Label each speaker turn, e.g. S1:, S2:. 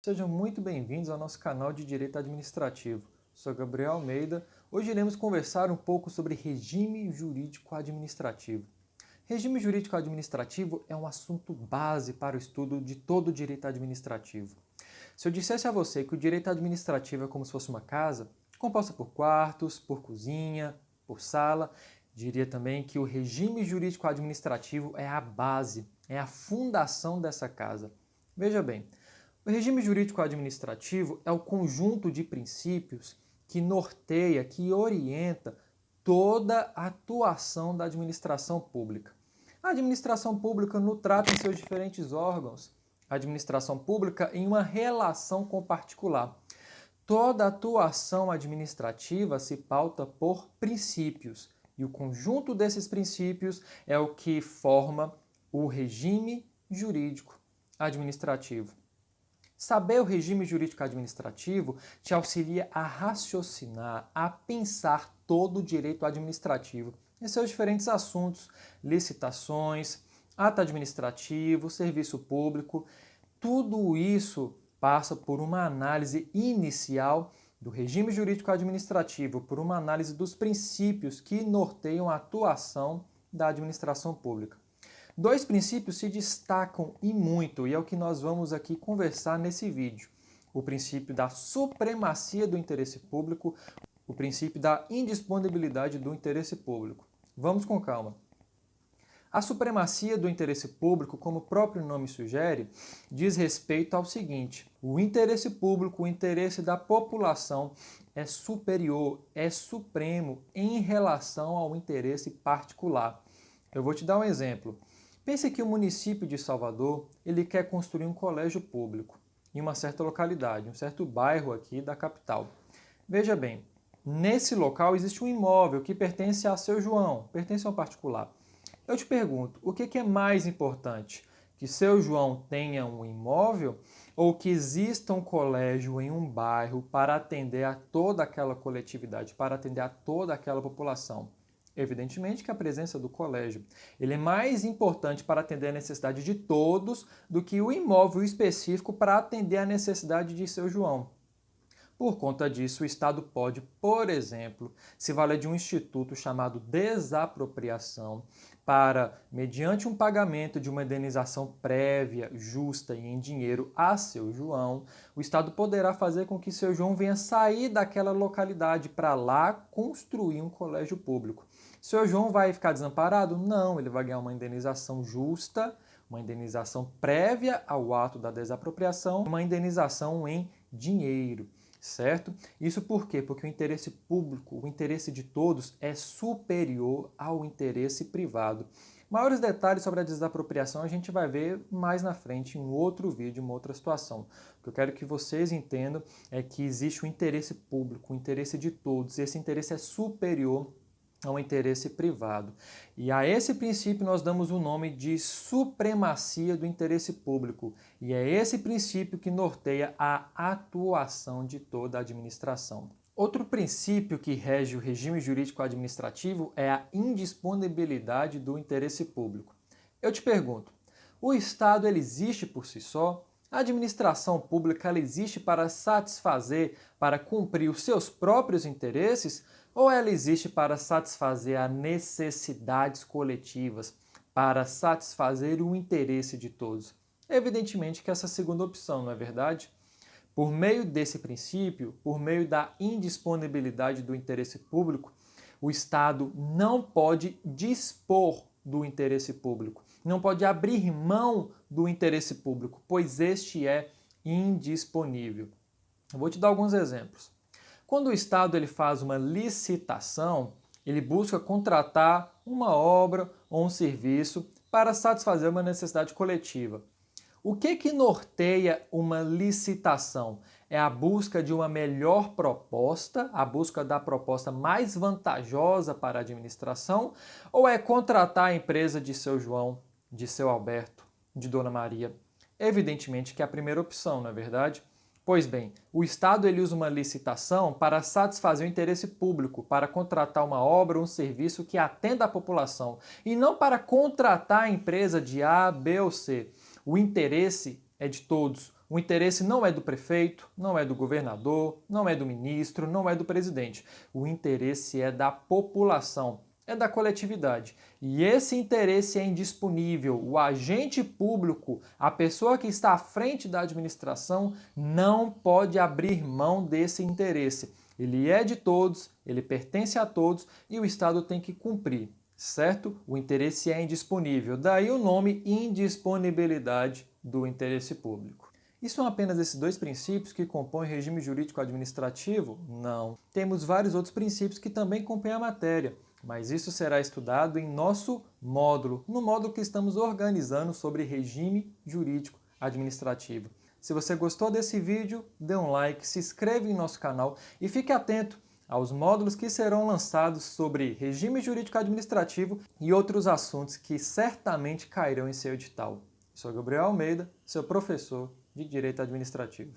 S1: Sejam muito bem-vindos ao nosso canal de Direito Administrativo. Sou Gabriel Almeida. Hoje iremos conversar um pouco sobre regime jurídico administrativo. Regime jurídico administrativo é um assunto base para o estudo de todo o direito administrativo. Se eu dissesse a você que o direito administrativo é como se fosse uma casa, composta por quartos, por cozinha, por sala, diria também que o regime jurídico administrativo é a base, é a fundação dessa casa. Veja bem, o regime jurídico administrativo é o conjunto de princípios que norteia, que orienta toda a atuação da administração pública. A administração pública no trata em seus diferentes órgãos, a administração pública em uma relação com o particular. Toda atuação administrativa se pauta por princípios, e o conjunto desses princípios é o que forma o regime jurídico administrativo. Saber o regime jurídico administrativo te auxilia a raciocinar, a pensar todo o direito administrativo em seus diferentes assuntos, licitações, ato administrativo, serviço público. Tudo isso passa por uma análise inicial do regime jurídico administrativo, por uma análise dos princípios que norteiam a atuação da administração pública. Dois princípios se destacam e muito, e é o que nós vamos aqui conversar nesse vídeo. O princípio da supremacia do interesse público, o princípio da indisponibilidade do interesse público. Vamos com calma. A supremacia do interesse público, como o próprio nome sugere, diz respeito ao seguinte: o interesse público, o interesse da população é superior, é supremo em relação ao interesse particular. Eu vou te dar um exemplo. Pense que o município de Salvador ele quer construir um colégio público em uma certa localidade, um certo bairro aqui da capital. Veja bem, nesse local existe um imóvel que pertence a seu João, pertence a um particular. Eu te pergunto, o que é mais importante? Que seu João tenha um imóvel ou que exista um colégio em um bairro para atender a toda aquela coletividade, para atender a toda aquela população? Evidentemente que a presença do colégio ele é mais importante para atender a necessidade de todos do que o imóvel específico para atender a necessidade de seu João. Por conta disso, o Estado pode, por exemplo, se valer de um instituto chamado desapropriação para, mediante um pagamento de uma indenização prévia, justa e em dinheiro a seu João, o Estado poderá fazer com que seu João venha sair daquela localidade para lá construir um colégio público. Seu João vai ficar desamparado? Não, ele vai ganhar uma indenização justa, uma indenização prévia ao ato da desapropriação, uma indenização em dinheiro. Certo? Isso por quê? Porque o interesse público, o interesse de todos é superior ao interesse privado. Maiores detalhes sobre a desapropriação a gente vai ver mais na frente em um outro vídeo, uma outra situação. O que eu quero que vocês entendam é que existe o interesse público, o interesse de todos, e esse interesse é superior ao interesse privado. E a esse princípio nós damos o nome de supremacia do interesse público. E é esse princípio que norteia a atuação de toda a administração. Outro princípio que rege o regime jurídico administrativo é a indisponibilidade do interesse público. Eu te pergunto, o Estado ele existe por si só? A administração pública ela existe para satisfazer, para cumprir os seus próprios interesses? Ou ela existe para satisfazer as necessidades coletivas, para satisfazer o interesse de todos? Evidentemente que essa segunda opção, não é verdade? Por meio desse princípio, por meio da indisponibilidade do interesse público, o Estado não pode dispor do interesse público, não pode abrir mão do interesse público, pois este é indisponível. Eu vou te dar alguns exemplos. Quando o Estado ele faz uma licitação, ele busca contratar uma obra ou um serviço para satisfazer uma necessidade coletiva. O que norteia uma licitação? É a busca de uma melhor proposta, a busca da proposta mais vantajosa para a administração, ou é contratar a empresa de seu João, de seu Alberto, de Dona Maria? Evidentemente que é a primeira opção, não é verdade? Pois bem, o Estado ele usa uma licitação para satisfazer o interesse público, para contratar uma obra ou um serviço que atenda à população, e não para contratar a empresa de A, B ou C. O interesse é de todos, O interesse não é do prefeito, não é do governador, não é do ministro, não é do presidente. O interesse é da população, é da coletividade. E esse interesse é indisponível. O agente público, a pessoa que está à frente da administração, não pode abrir mão desse interesse. Ele é de todos, ele pertence a todos e o Estado tem que cumprir, certo? O interesse é indisponível. Daí o nome indisponibilidade do interesse público. E são apenas esses dois princípios que compõem o regime jurídico administrativo? Não. Temos vários outros princípios que também compõem a matéria, mas isso será estudado em nosso módulo, no módulo que estamos organizando sobre regime jurídico administrativo. Se você gostou desse vídeo, dê um like, se inscreva em nosso canal e fique atento aos módulos que serão lançados sobre regime jurídico administrativo e outros assuntos que certamente cairão em seu edital. Sou Gabriel Almeida, seu professor de Direito Administrativo.